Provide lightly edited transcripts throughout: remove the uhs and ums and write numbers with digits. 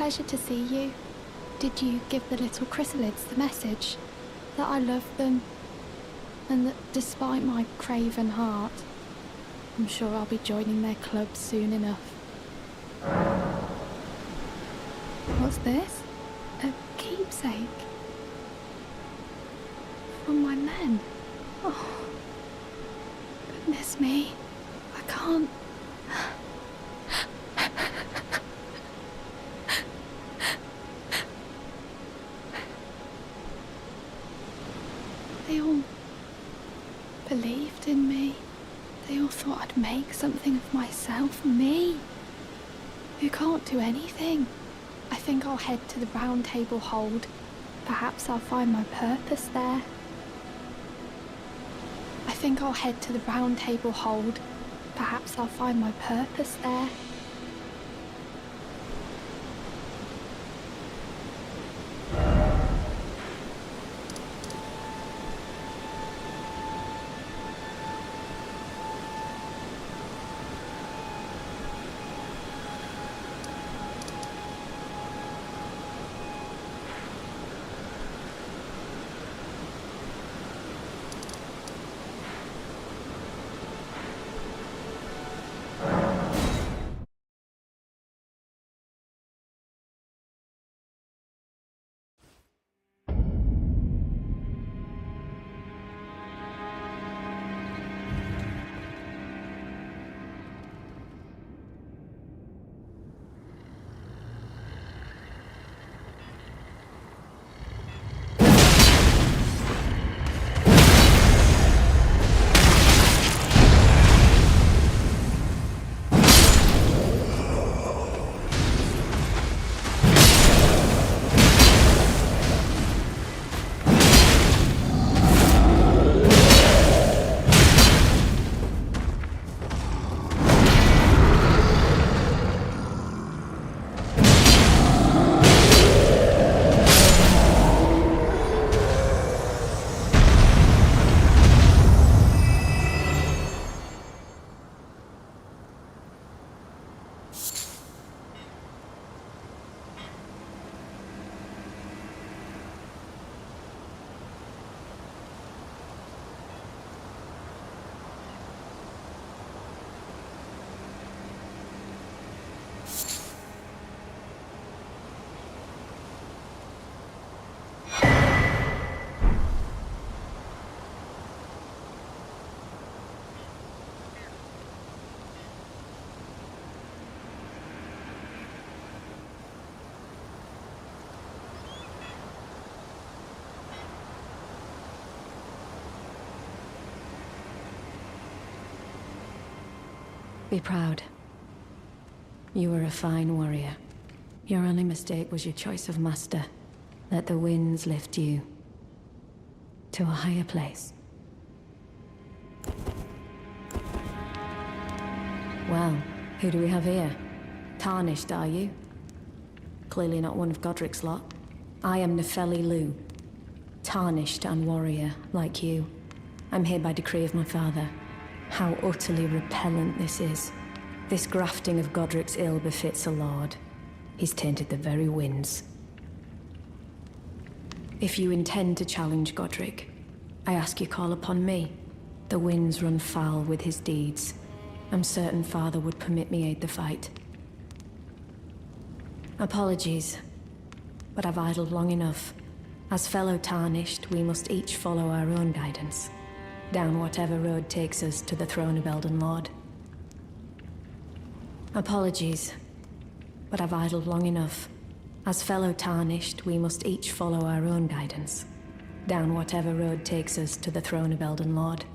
pleasure to see you. Did you give the little chrysalids the message? That I love them, and that despite my craven heart, I'm sure I'll be joining their club soon enough. What's this? A keepsake? From my men? Oh, goodness me, I can't... They all believed in me. They all thought I'd make something of myself. Me, who can't do anything. I think I'll head to the round table hold. Perhaps I'll find my purpose there. I think I'll head to the round table hold. Perhaps I'll find my purpose there. Be proud. You were a fine warrior. Your only mistake was your choice of master. Let the winds lift you to a higher place. Well, who do we have here? Tarnished, are you? Clearly not one of Godric's lot. I am Nefeli Lu. Tarnished and warrior, like you. I'm here by decree of my father. How utterly repellent this is. This grafting of Godric's ill befits a lord. He's tainted the very winds. If you intend to challenge Godric, I ask you call upon me. The winds run foul with his deeds. I'm certain father would permit me aid the fight. Apologies, but I've idled long enough. As fellow Tarnished, we must each follow our own guidance. Down whatever road takes us to the throne of Elden Lord. Apologies, but I've idled long enough. As fellow Tarnished, we must each follow our own guidance. Down whatever road takes us to the throne of Elden Lord.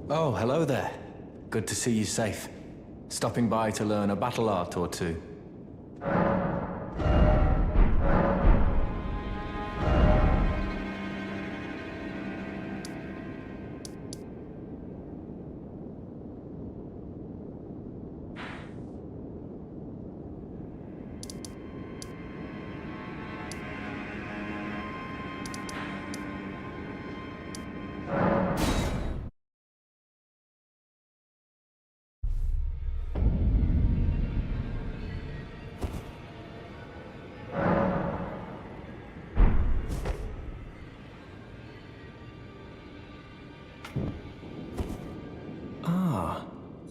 Oh, hello there. Good to see you safe. Stopping by to learn a battle art or two.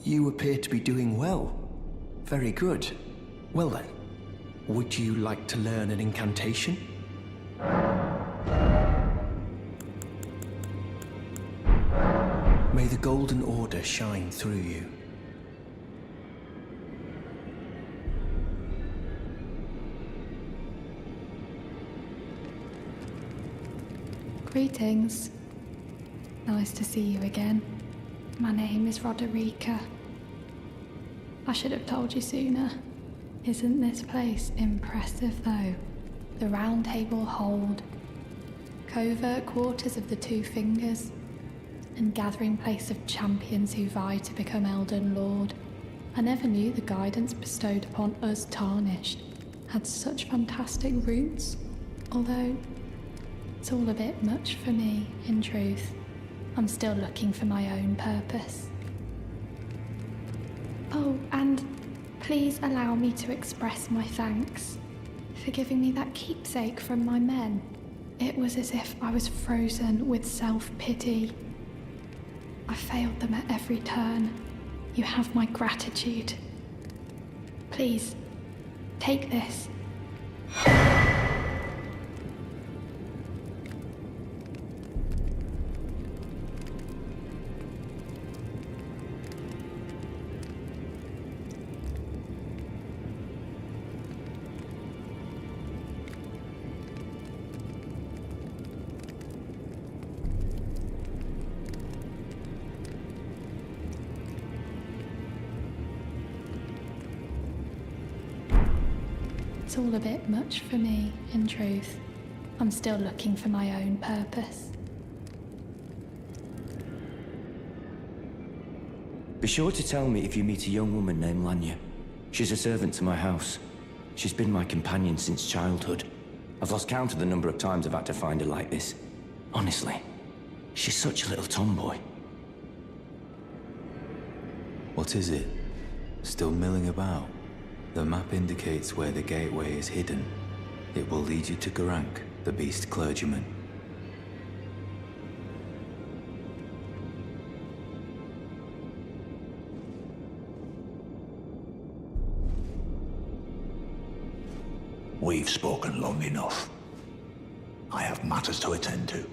You appear to be doing well. Very good. Well then, would you like to learn an incantation? May the Golden Order shine through you. Greetings. Nice to see you again. My name is Roderica. I should have told you sooner. Isn't this place impressive though? The Round Table Hold, covert quarters of the Two Fingers, and gathering place of champions who vie to become Elden Lord. I never knew the guidance bestowed upon us Tarnished had such fantastic roots, although it's all a bit much for me, in truth. I'm still looking for my own purpose. Oh, and please allow me to express my thanks for giving me that keepsake from my men. It was as if I was frozen with self-pity. I failed them at every turn. You have my gratitude. Please, take this. It's all a bit much for me, in truth. I'm still looking for my own purpose. Be sure to tell me if you meet a young woman named Lanya. She's a servant to my house. She's been my companion since childhood. I've lost count of the number of times I've had to find her like this. Honestly, she's such a little tomboy. What is it? Still milling about? The map indicates where the gateway is hidden. It will lead you to Garank, the beast clergyman. We've spoken long enough. I have matters to attend to.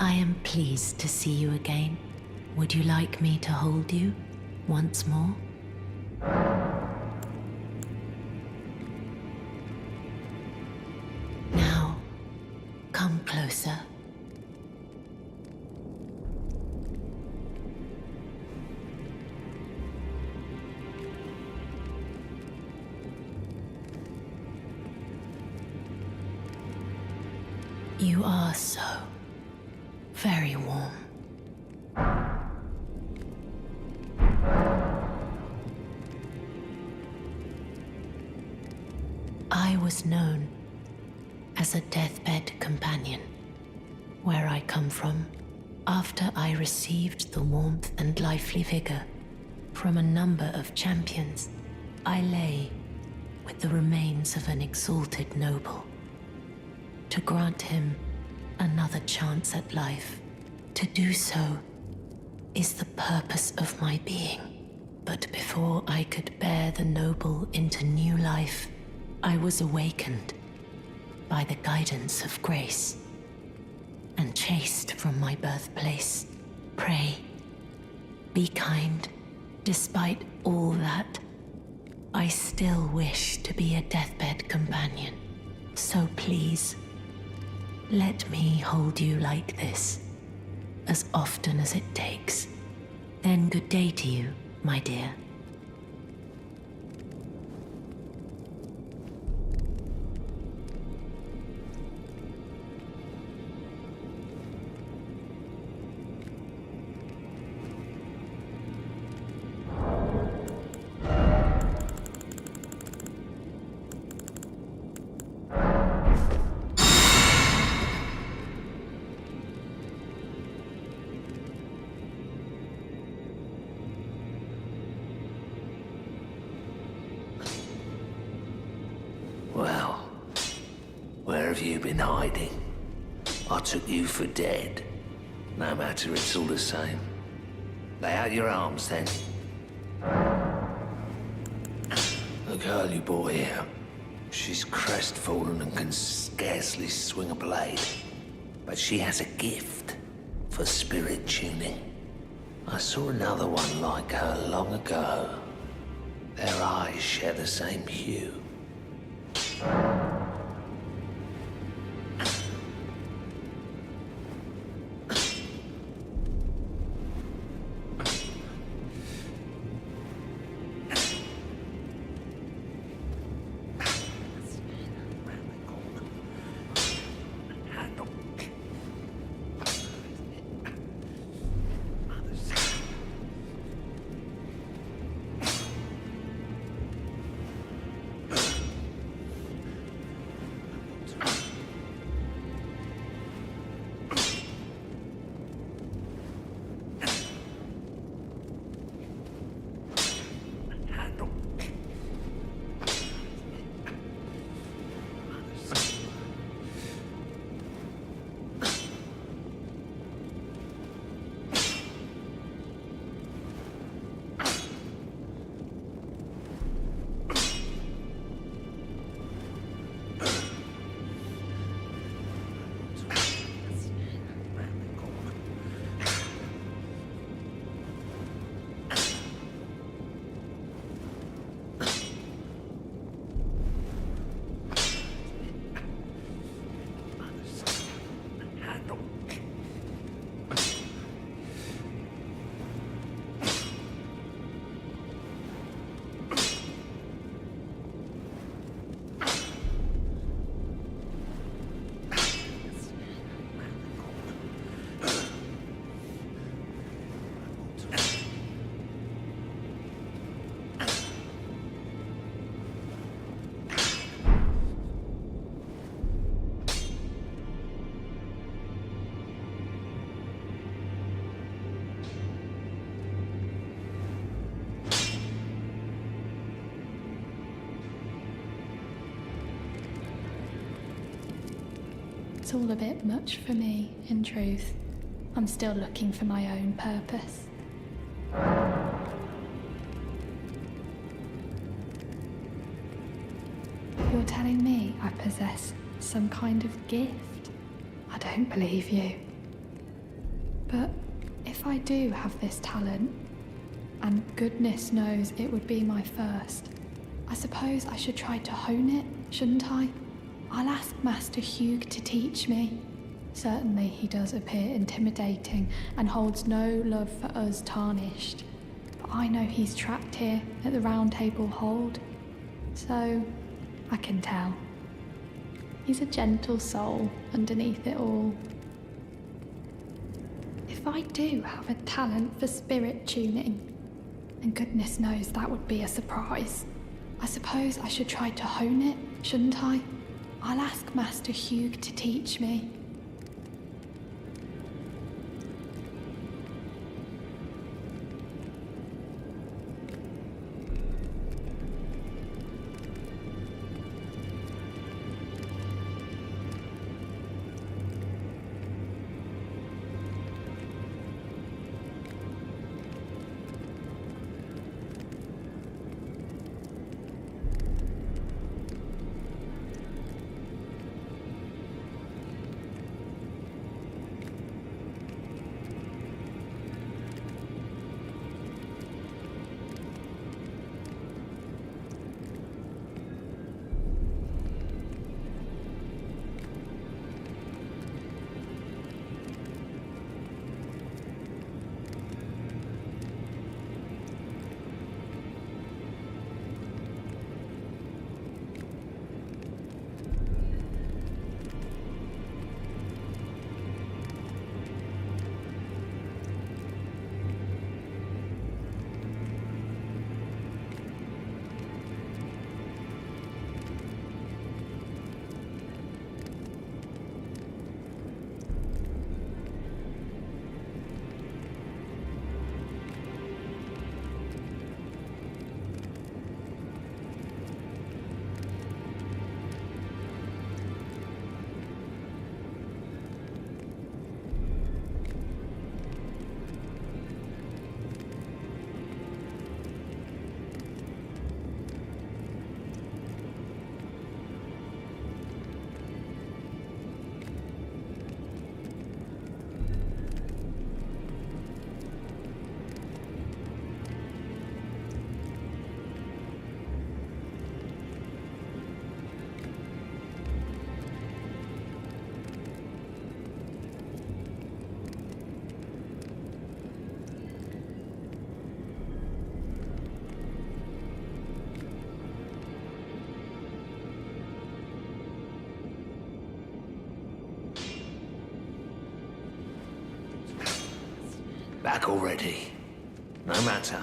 I am pleased to see you again. Would you like me to hold you once more? Now, come closer. You are so very warm. I was known as a deathbed companion. Where I come from, after I received the warmth and lively vigor from a number of champions, I lay with the remains of an exalted noble. To grant him another chance at life. To do so is the purpose of my being. But before I could bear the noble into new life, I was awakened by the guidance of grace and chased from my birthplace. Pray, be kind. Despite all that, I still wish to be a deathbed companion. So please, let me hold you like this, as often as it takes. Then good day to you, my dear. Well, where have you been hiding? I took you for dead. No matter, it's all the same. Lay out your arms, then. The girl you brought here, she's crestfallen and can scarcely swing a blade. But she has a gift for spirit tuning. I saw another one like her long ago. Their eyes share the same hue. It's all a bit much for me, in truth. I'm still looking for my own purpose. You're telling me I possess some kind of gift? I don't believe you. But if I do have this talent, and goodness knows it would be my first, I suppose I should try to hone it, shouldn't I? I'll ask Master Hugh to teach me. Certainly he does appear intimidating and holds no love for us tarnished. But I know he's trapped here at the Round Table Hold. So, I can tell. He's a gentle soul underneath it all. If I do have a talent for spirit tuning, and goodness knows that would be a surprise, I suppose I should try to hone it, shouldn't I? I'll ask Master Hugh to teach me. Back already. No matter.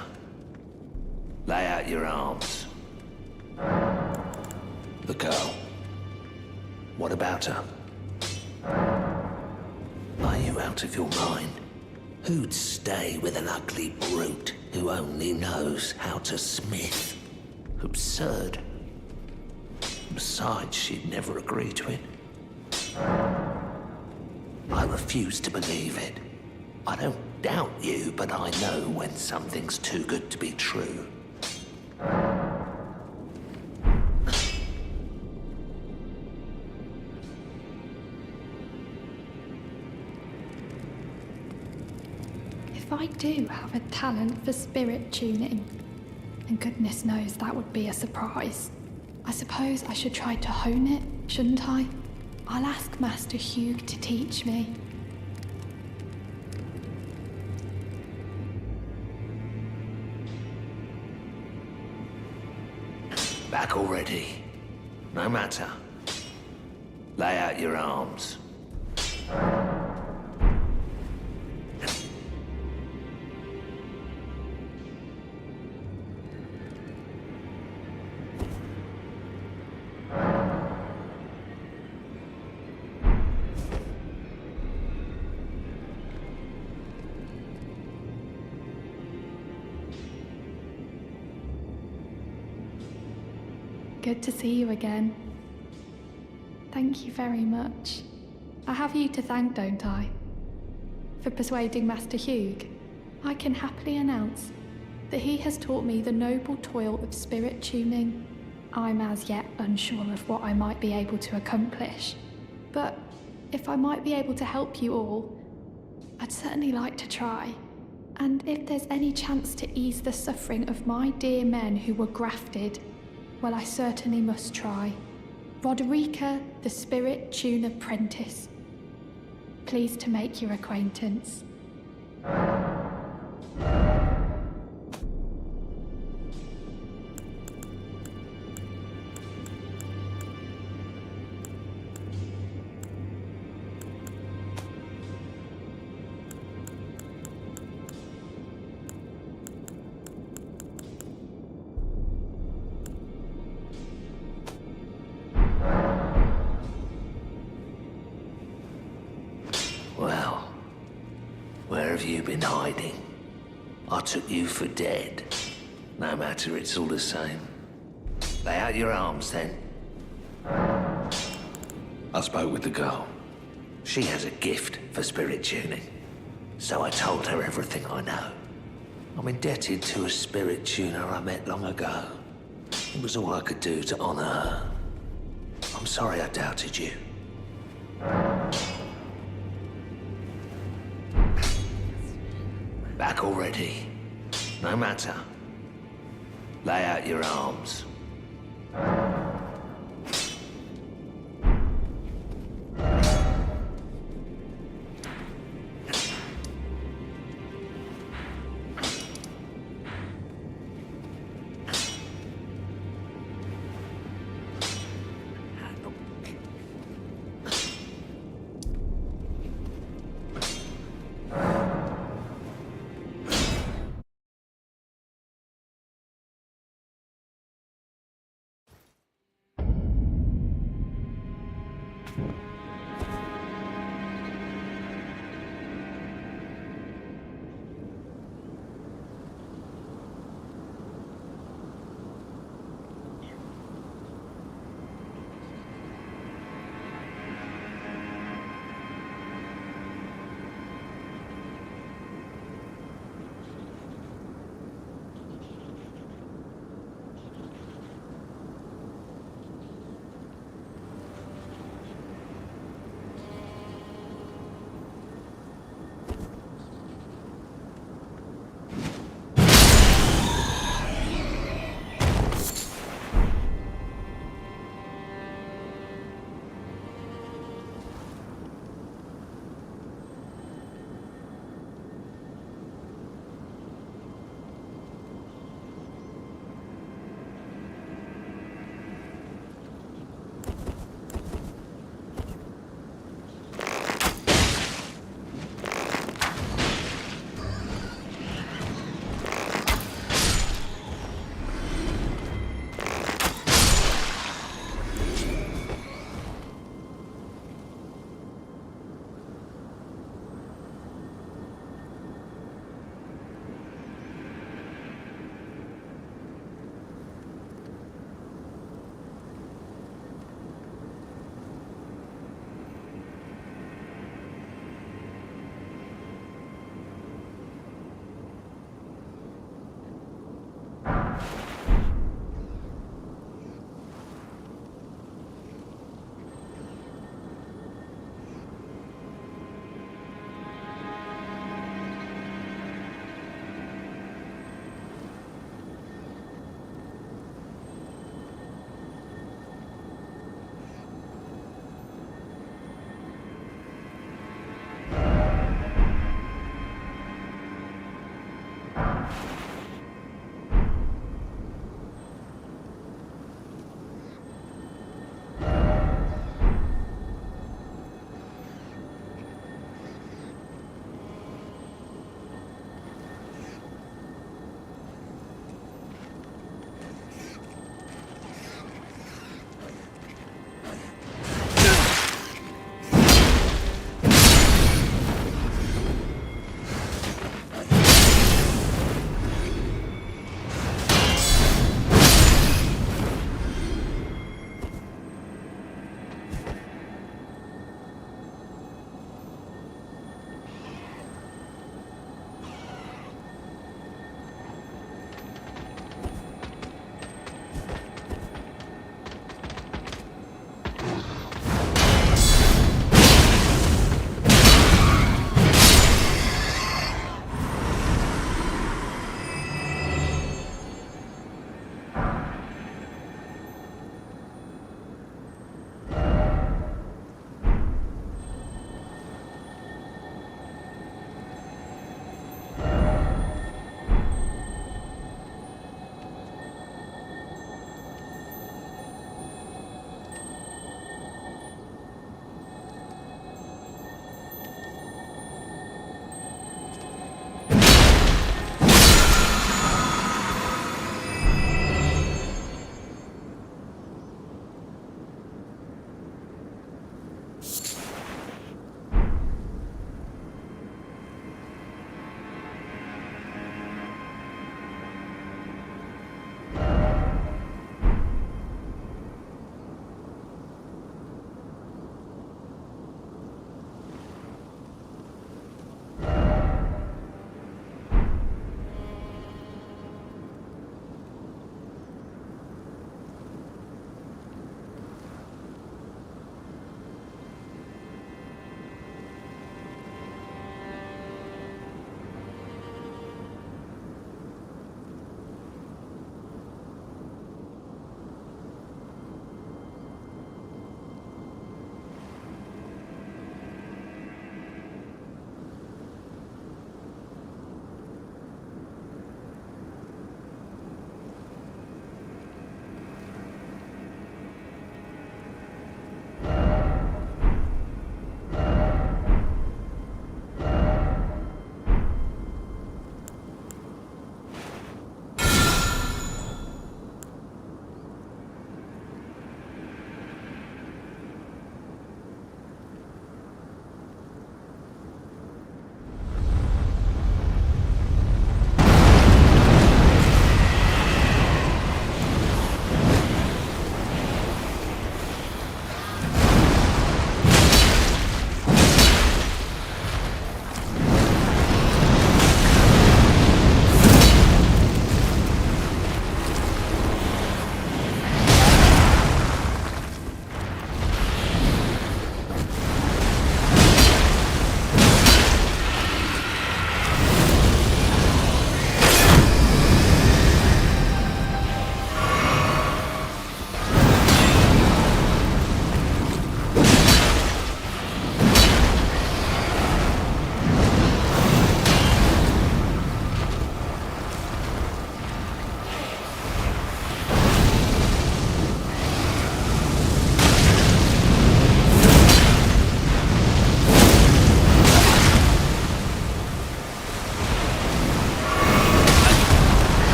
Lay out your arms. The girl. What about her? Are you out of your mind? Who'd stay with an ugly brute who only knows how to smith? Absurd. Besides, she'd never agree to it. I refuse to believe it. I don't doubt you, but I know when something's too good to be true. If I do have a talent for spirit tuning, and goodness knows that would be a surprise, I suppose I should try to hone it, shouldn't I? I'll ask Master Hugh to teach me. Back already. No matter. Lay out your arms. Good to see you again. Thank you very much. I have you to thank, don't I? For persuading Master Hugh. I can happily announce that he has taught me the noble toil of spirit tuning. I'm as yet unsure of what I might be able to accomplish, but if I might be able to help you all, I'd certainly like to try. And if there's any chance to ease the suffering of my dear men who were grafted, well, I certainly must try. Roderica, the Spirit Tune Apprentice. Pleased to make your acquaintance. Well, where have you been hiding? I took you for dead. No matter, it's all the same. Lay out your arms, then. I spoke with the girl. She has a gift for spirit tuning. So I told her everything I know. I'm indebted to a spirit tuner I met long ago. It was all I could do to honor her. I'm sorry I doubted you. Back already. No matter. Lay out your arms.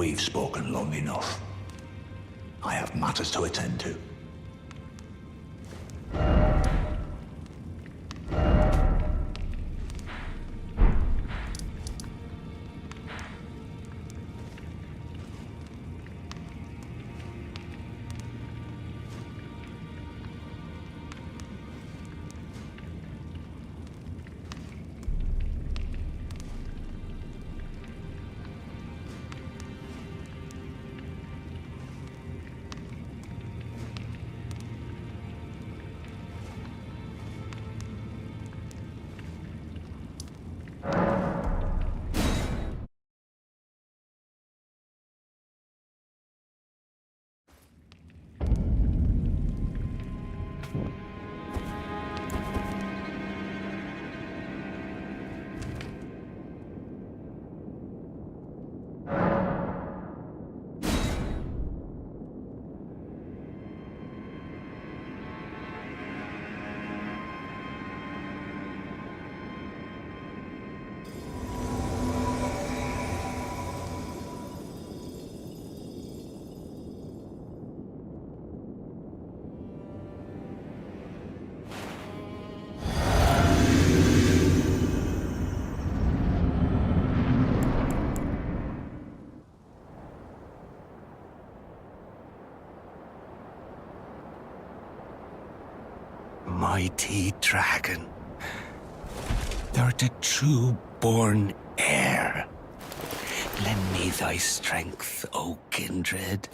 We've spoken long enough. I have matters to attend to. Mighty dragon, thou'rt a true-born heir. Lend me thy strength, O kindred.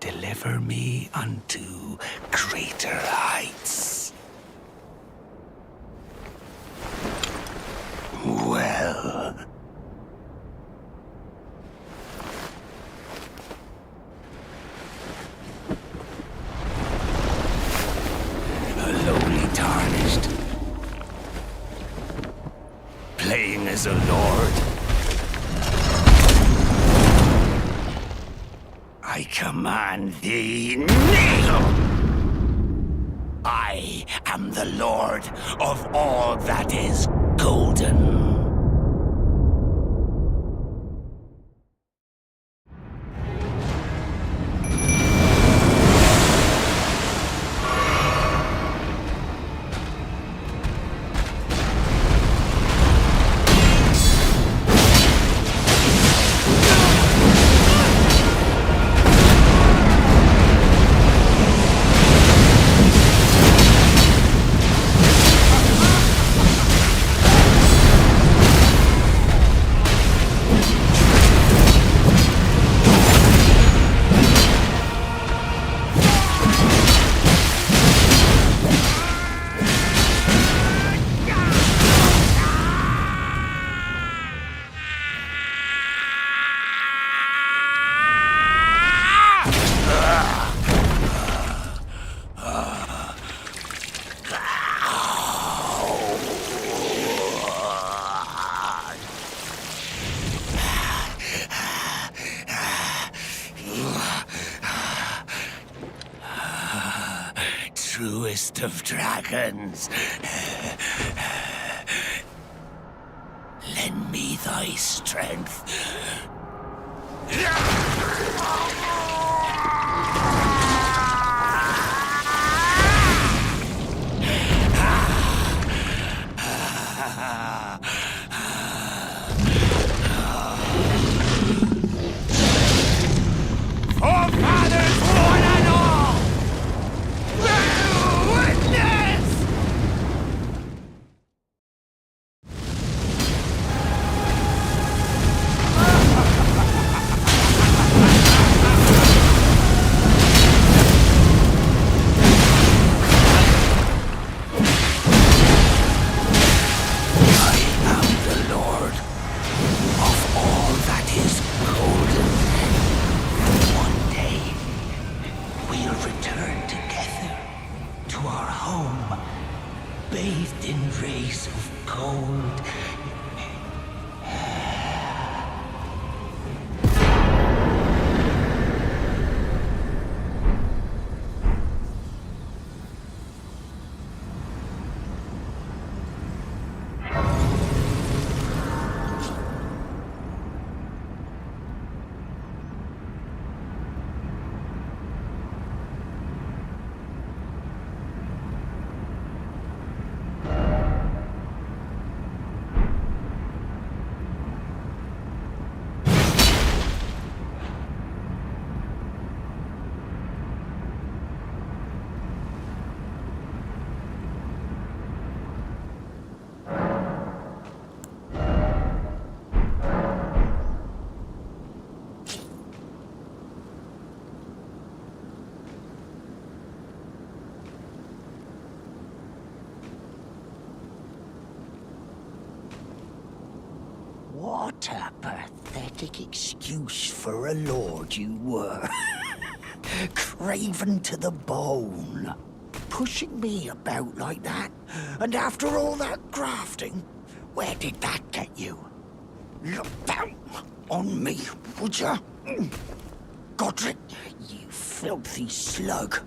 Deliver me unto greater heights. Well... lowly tarnished, playing as a lord. I command thee, kneel! I am the lord of all that is golden. Truest of dragons, lend me thy strength. Forefathers, one and all! Witness! bathed in rays of gold. pathetic excuse for a lord you were. Craven to the bone. Pushing me about like that. And after all that grafting, where did that get you? Look down on me, would ya? Godric, you filthy slug.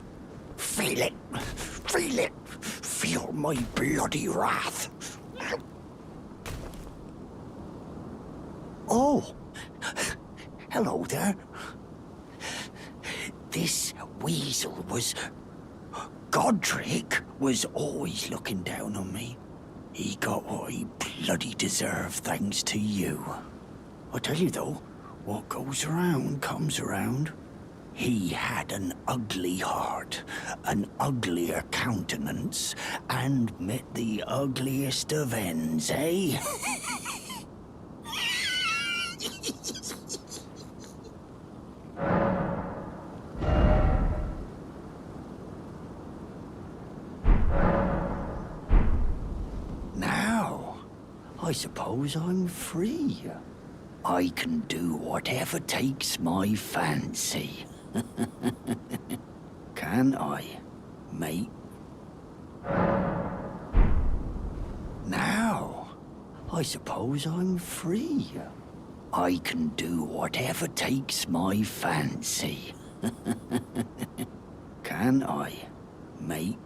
Feel it. Feel it. Feel my bloody wrath. Oh. Hello there. This weasel was... Godric was always looking down on me. He got what he bloody deserved thanks to you. I tell you though, what goes around comes around. He had an ugly heart, an uglier countenance, and met the ugliest of ends, eh? Now, I suppose I'm free. I can do whatever takes my fancy. Can I, mate? Now, I suppose I'm free. I can do whatever takes my fancy. Can I, mate?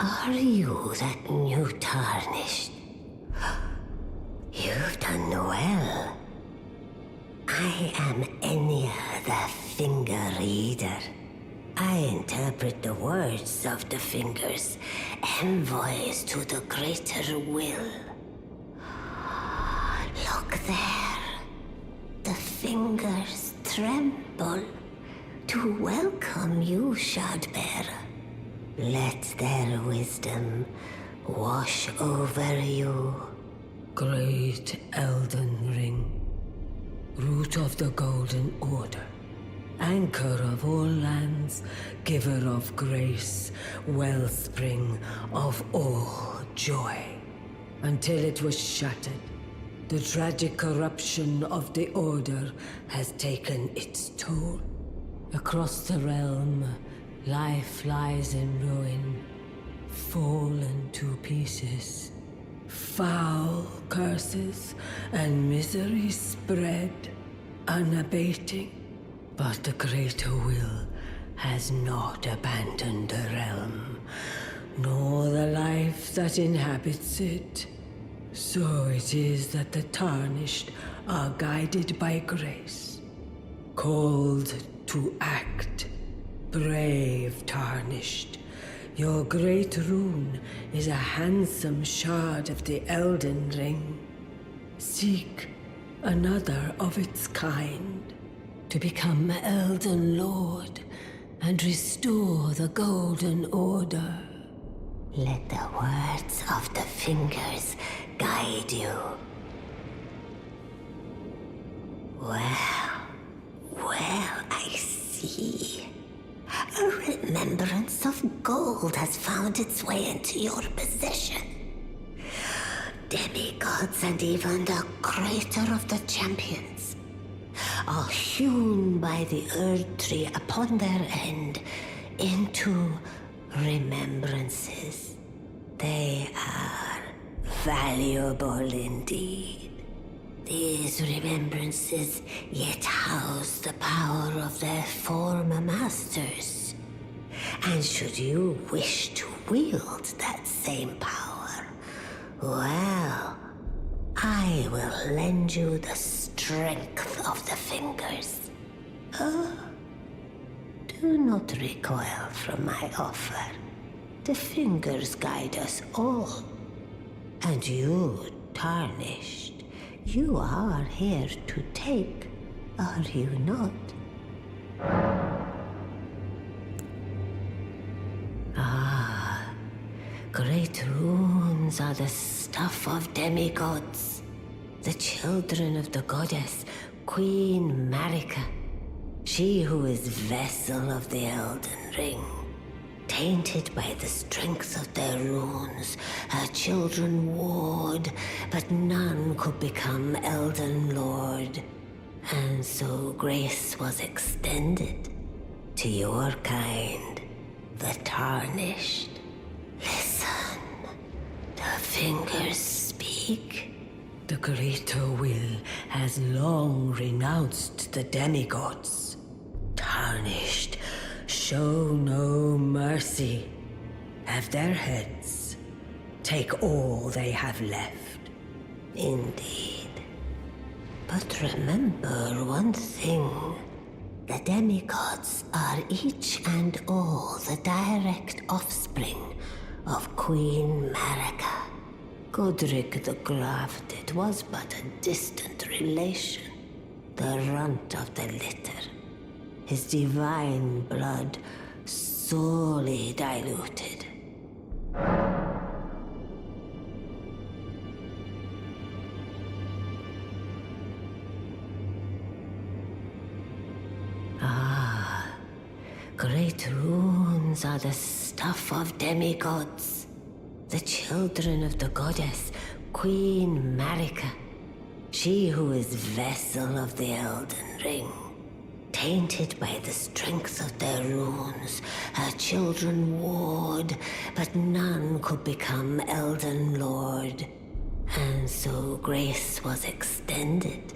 Are you that new tarnished? You've done well. I am Enya the Finger Reader. I interpret the words of the fingers, envoys to the greater will. Look there. The fingers tremble to welcome you, Shardbearer. Let their wisdom wash over you. Great Elden Ring, root of the Golden Order, anchor of all lands, giver of grace, wellspring of all joy. Until it was shattered, the tragic corruption of the Order has taken its toll. Across the realm, life lies in ruin, fallen to pieces. Foul curses and misery spread, unabating. But the greater will has not abandoned the realm, nor the life that inhabits it. So it is that the tarnished are guided by grace, called to act. Brave tarnished, your great rune is a handsome shard of the Elden Ring. Seek another of its kind to become Elden Lord and restore the Golden Order. Let the words of the fingers guide you. Well, I see. A remembrance of gold has found its way into your possession. Demigods and even the greater of the champions are hewn by the Erd Tree upon their end into remembrances. They are valuable indeed. These remembrances yet house the power of their former masters. And should you wish to wield that same power, well, I will lend you the strength of the fingers. Oh, do not recoil from my offer. The fingers guide us all. And you, tarnished, you are here to take, are you not? Ah, great runes are the stuff of demigods, the children of the goddess, Queen Marika, she who is vessel of the Elden Ring. Tainted by the strength of their runes, her children warred, but none could become Elden Lord. And so grace was extended to your kind, the tarnished. Listen, the fingers speak. The greater will has long renounced the demigods. Tarnished, show no mercy. Have their heads. Take all they have left. Indeed. But remember one thing. The demigods are each and all the direct offspring of Queen Marika. Godric the Grafted was but a distant relation, the runt of the litter. His divine blood sorely diluted. Ah, great runes are the stuff of demigods, the children of the goddess, Queen Marika, She who is vessel of the Elden Ring. Tainted by the strength of their runes, her children warred, but none could become Elden Lord. And so grace was extended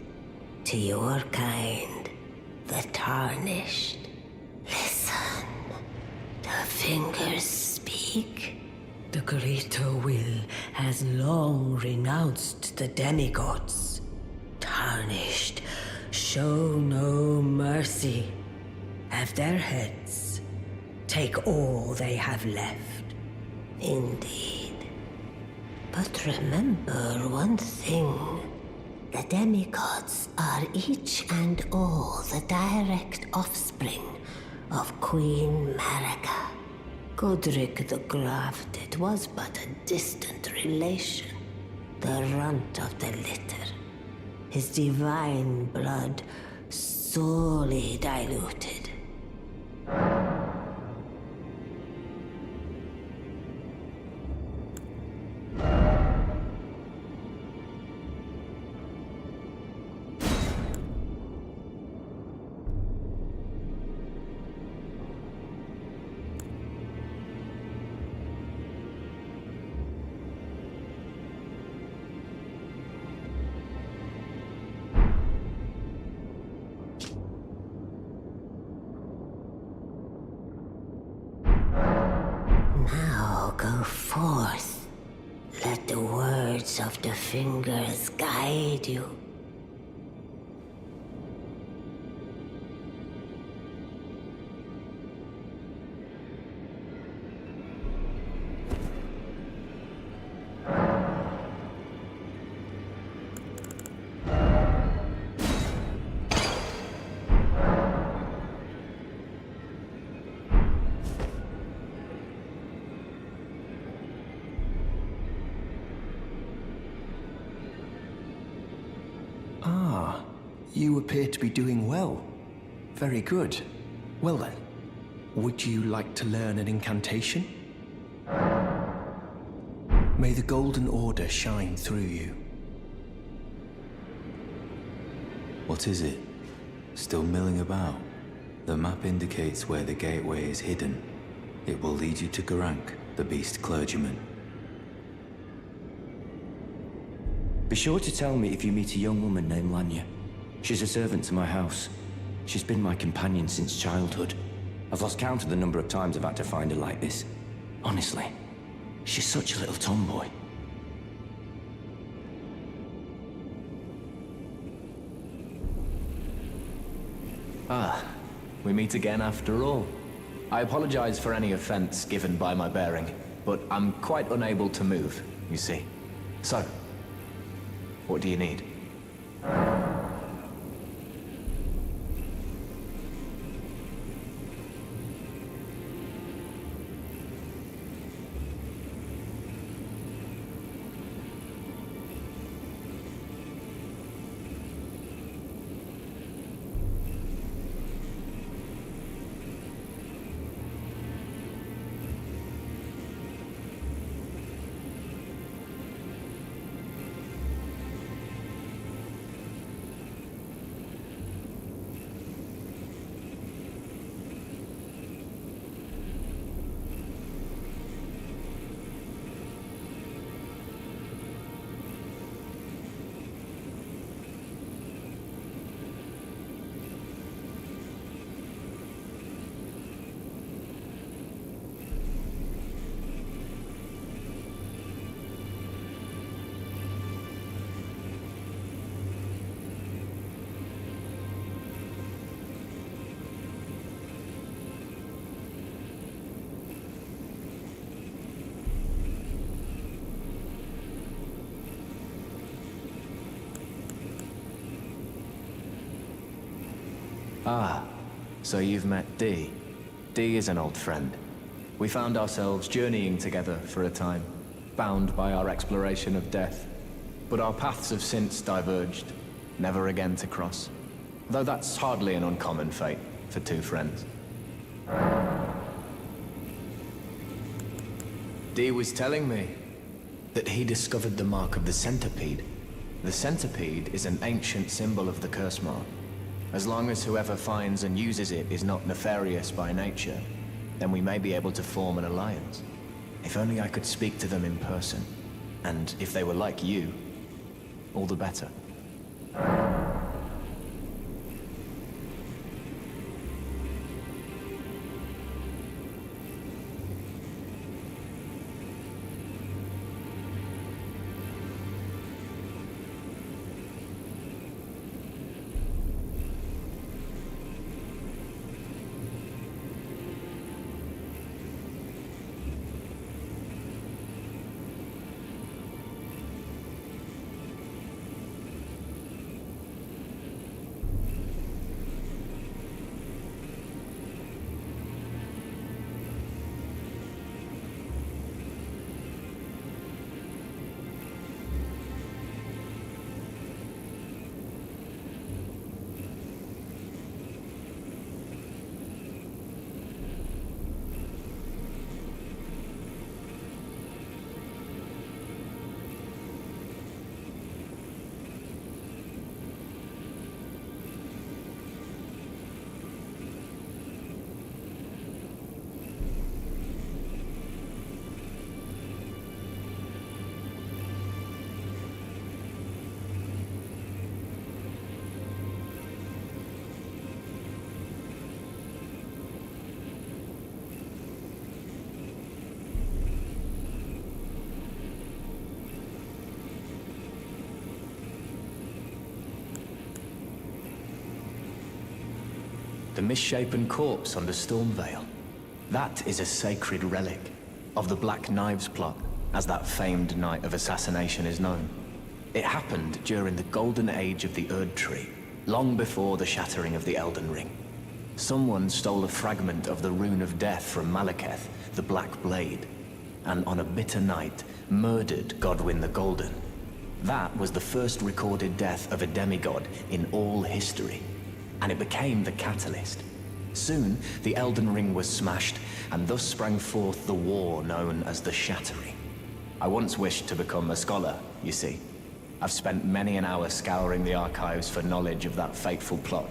to your kind, the Tarnished. Listen, the fingers speak. The greater will has long renounced the demigods. Tarnished, show no mercy. Have their heads. Take all they have left. Indeed. But remember one thing. The demigods are each and all the direct offspring of Queen Marika. Godric the Grafted was but a distant relation, the runt of the litter. His divine blood sorely diluted. Now go forth. Let the words of the fingers guide you. You appear to be doing well. Very good. Well then, would you like to learn an incantation? May the Golden Order shine through you. What is it? Still milling about? The map indicates where the gateway is hidden. It will lead you to Garank, the beast clergyman. Be sure to tell me if you meet a young woman named Lanya. She's a servant to my house. She's been my companion since childhood. I've lost count of the number of times I've had to find her like this. Honestly, she's such a little tomboy. Ah, we meet again after all. I apologize for any offense given by my bearing, but I'm quite unable to move, you see. So, what do you need? Ah, so you've met Dee. Dee is an old friend. We found ourselves journeying together for a time, bound by our exploration of death. But our paths have since diverged, never again to cross. Though that's hardly an uncommon fate for two friends. Dee was telling me that he discovered the mark of the centipede. The centipede is an ancient symbol of the curse mark. As long as whoever finds and uses it is not nefarious by nature, then we may be able to form an alliance. If only I could speak to them in person. And if they were like you, all the better. The misshapen corpse under Stormvale. That is a sacred relic of the Black Knives plot, as that famed night of assassination is known. It happened during the golden age of the Erd Tree, long before the shattering of the Elden Ring. Someone stole a fragment of the Rune of Death from Malekith, the Black Blade, and on a bitter night, murdered Godwyn the Golden. That was the first recorded death of a demigod in all history, and it became the catalyst. Soon, the Elden Ring was smashed, and thus sprang forth the war known as the Shattering. I once wished to become a scholar, you see. I've spent many an hour scouring the archives for knowledge of that fateful plot.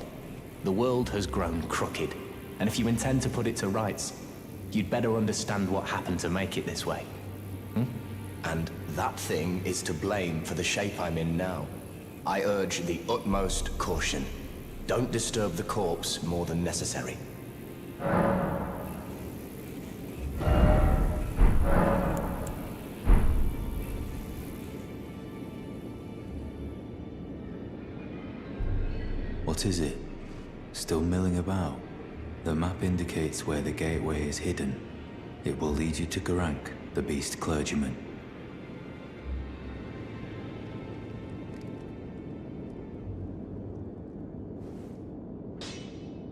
The world has grown crooked, and if you intend to put it to rights, you'd better understand what happened to make it this way. And that thing is to blame for the shape I'm in now. I urge the utmost caution. Don't disturb the corpse more than necessary. What is it? Still milling about? The map indicates where the gateway is hidden. It will lead you to Garank, the beast clergyman.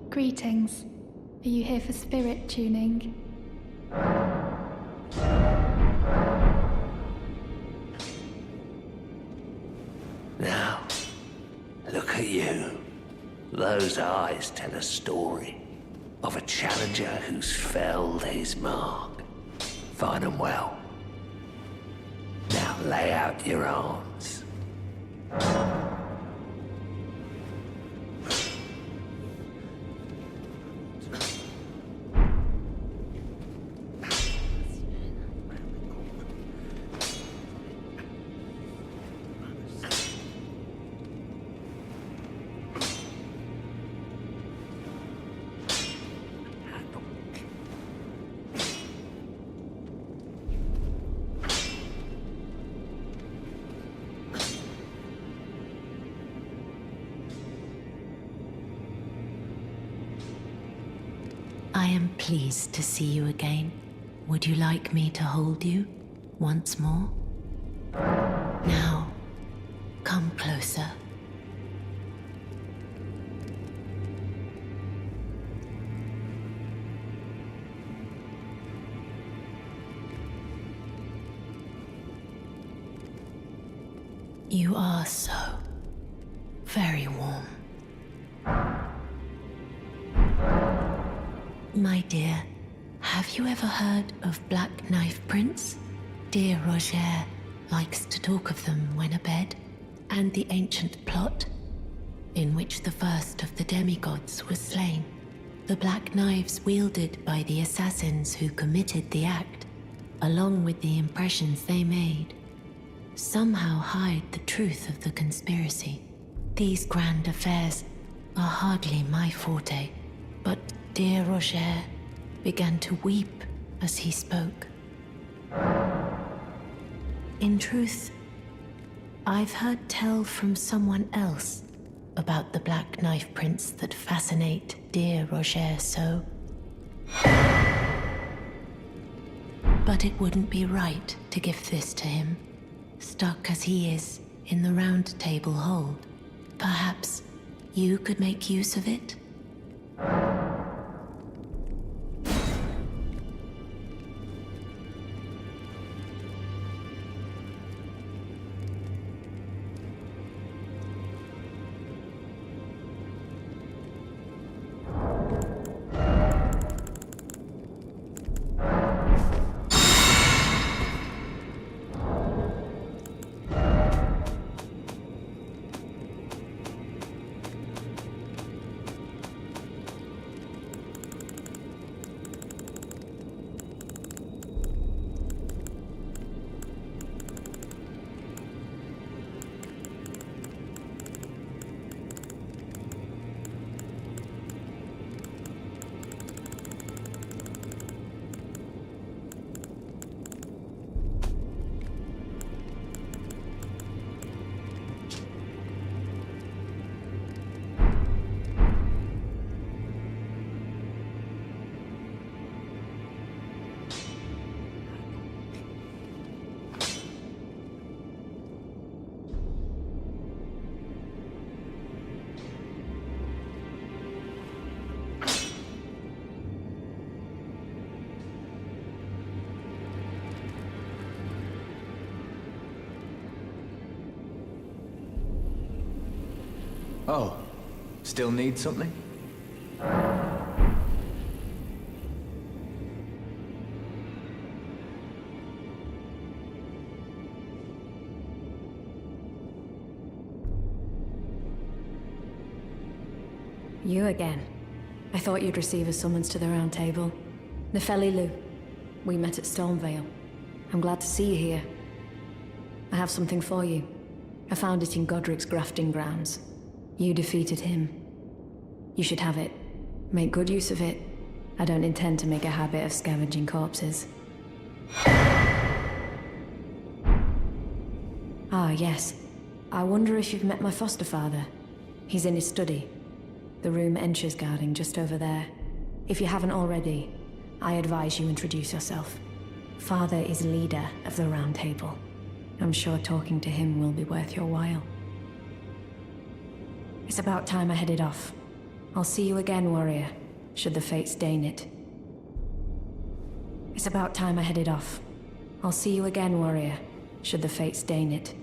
Greetings. Are you here for spirit tuning? Now, look at you. Those eyes tell a story of a challenger who's felled his mark. Find 'em well. Now lay out your arms. I am pleased to see you again. Would you like me to hold you once more? Now, come closer. You are so very warm. My dear, have you ever heard of Black Knife Prints? Dear Roger likes to talk of them when abed, and the ancient plot, in which the first of the demigods was slain. The black knives wielded by the assassins who committed the act, along with the impressions they made, somehow hide the truth of the conspiracy. These grand affairs are hardly my forte, but dear Roger began to weep as he spoke. In truth, I've heard tell from someone else about the black knife prints that fascinate dear Roger so. But it wouldn't be right to give this to him, stuck as he is in the round table hold. Perhaps you could make use of it? Oh, still need something? You again. I thought you'd receive a summons to the Round Table. Nefeli Lu. We met at Stormvale. I'm glad to see you here. I have something for you. I found it in Godric's grafting grounds. You defeated him. You should have it. Make good use of it. I don't intend to make a habit of scavenging corpses. Ah, yes. I wonder if you've met my foster father. He's in his study. The room Ensha's guarding just over there. If you haven't already, I advise you introduce yourself. Father is leader of the Round Table. I'm sure talking to him will be worth your while. It's about time I headed off. I'll see you again, warrior, should the fates deign it. It's about time I headed off. I'll see you again, warrior, should the fates deign it.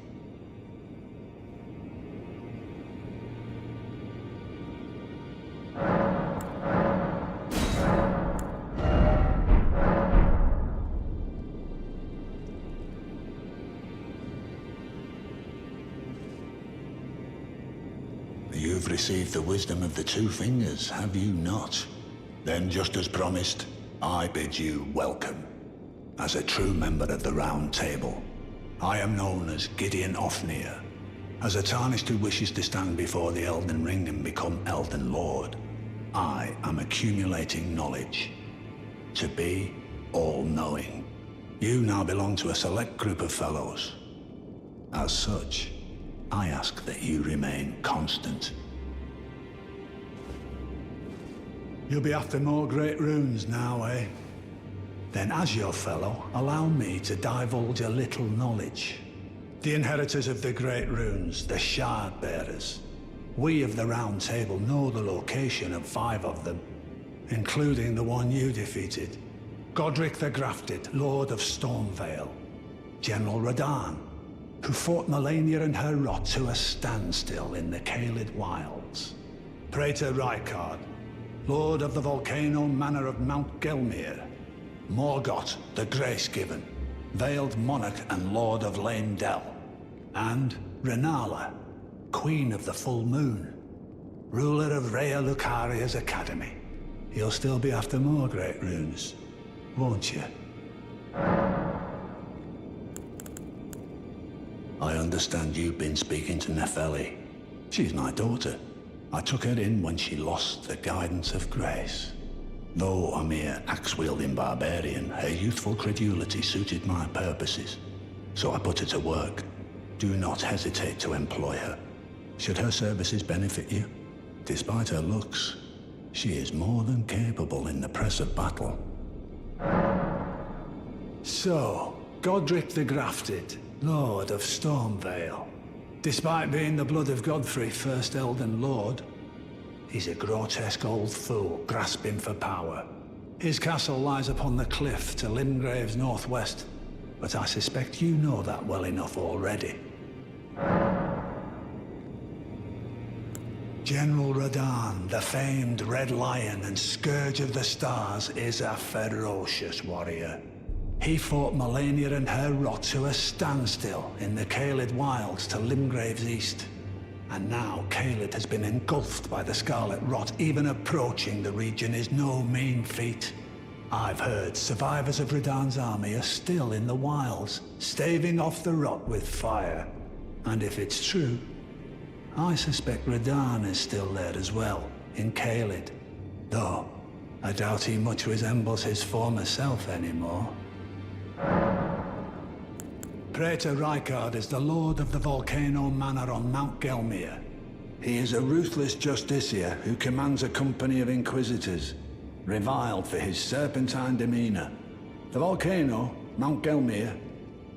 You've received the wisdom of the Two Fingers, have you not? Then, just as promised, I bid you welcome. As a true member of the Round Table, I am known as Gideon Ofnir. As a Tarnished who wishes to stand before the Elden Ring and become Elden Lord, I am accumulating knowledge. To be all-knowing. You now belong to a select group of fellows. As such, I ask that you remain constant. You'll be after more great runes now, eh? Then as your fellow, allow me to divulge a little knowledge. The inheritors of the great runes, the Shard Bearers. We of the Round Table know the location of 5 of them, including the one you defeated. Godric the Grafted, Lord of Stormvale. General Radahn, who fought Melania and her rot to a standstill in the Caelid Wilds. Praetor Rykard, Lord of the Volcano Manor of Mount Gelmir. Morgott the Grace-Given, Veiled Monarch and Lord of Lane Dell. And Renala, Queen of the Full Moon, ruler of Rhea Lucaria's academy. You'll still be after more great runes, won't you? I understand you've been speaking to Nefeli. She's my daughter. I took her in when she lost the guidance of grace. Though a mere axe-wielding barbarian, her youthful credulity suited my purposes. So I put her to work. Do not hesitate to employ her. Should her services benefit you, despite her looks, she is more than capable in the press of battle. So, Godric the Grafted, Lord of Stormvale. Despite being the blood of Godfrey, first Elden Lord, he's a grotesque old fool grasping for power. His castle lies upon the cliff to Limgrave's northwest, but I suspect you know that well enough already. General Radahn, the famed Red Lion and Scourge of the Stars, is a ferocious warrior. He fought Melania and her rot to a standstill in the Caelid Wilds to Limgrave's east. And now Caelid has been engulfed by the Scarlet Rot. Even approaching the region is no mean feat. I've heard survivors of Radahn's army are still in the wilds, staving off the rot with fire. And if it's true, I suspect Radahn is still there as well, in Caelid. Though, I doubt he much resembles his former self anymore. Praetor Rykard is the lord of the Volcano Manor on Mount Gelmir. He is a ruthless justiciar who commands a company of inquisitors, reviled for his serpentine demeanor. The volcano, Mount Gelmir,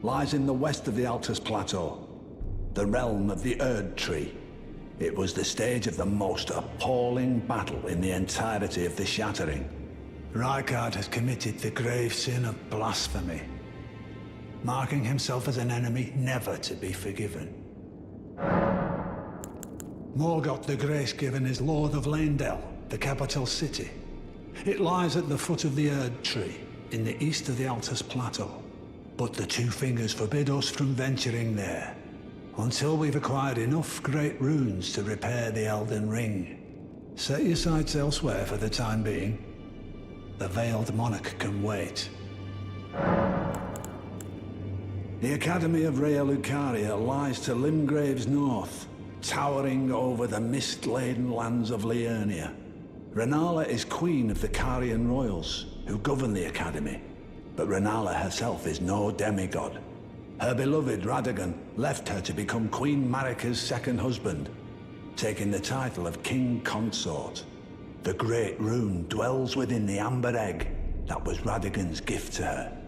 lies in the west of the Altus Plateau, the realm of the Erd Tree. It was the stage of the most appalling battle in the entirety of the Shattering. Rykard has committed the grave sin of blasphemy, marking himself as an enemy never to be forgiven. Morgoth the Grace-Given is Lord of Leyndell, the capital city. It lies at the foot of the Erd Tree, in the east of the Altus Plateau. But the Two Fingers forbid us from venturing there, until we've acquired enough great runes to repair the Elden Ring. Set your sights elsewhere for the time being. The Veiled Monarch can wait. The Academy of Rhea Lucaria lies to Limgrave's north, towering over the mist-laden lands of Liurnia. Rennala is queen of the Carian royals, who govern the Academy, but Rennala herself is no demigod. Her beloved Radagon left her to become Queen Marika's second husband, taking the title of King Consort. The Great Rune dwells within the Amber Egg that was Radagon's gift to her.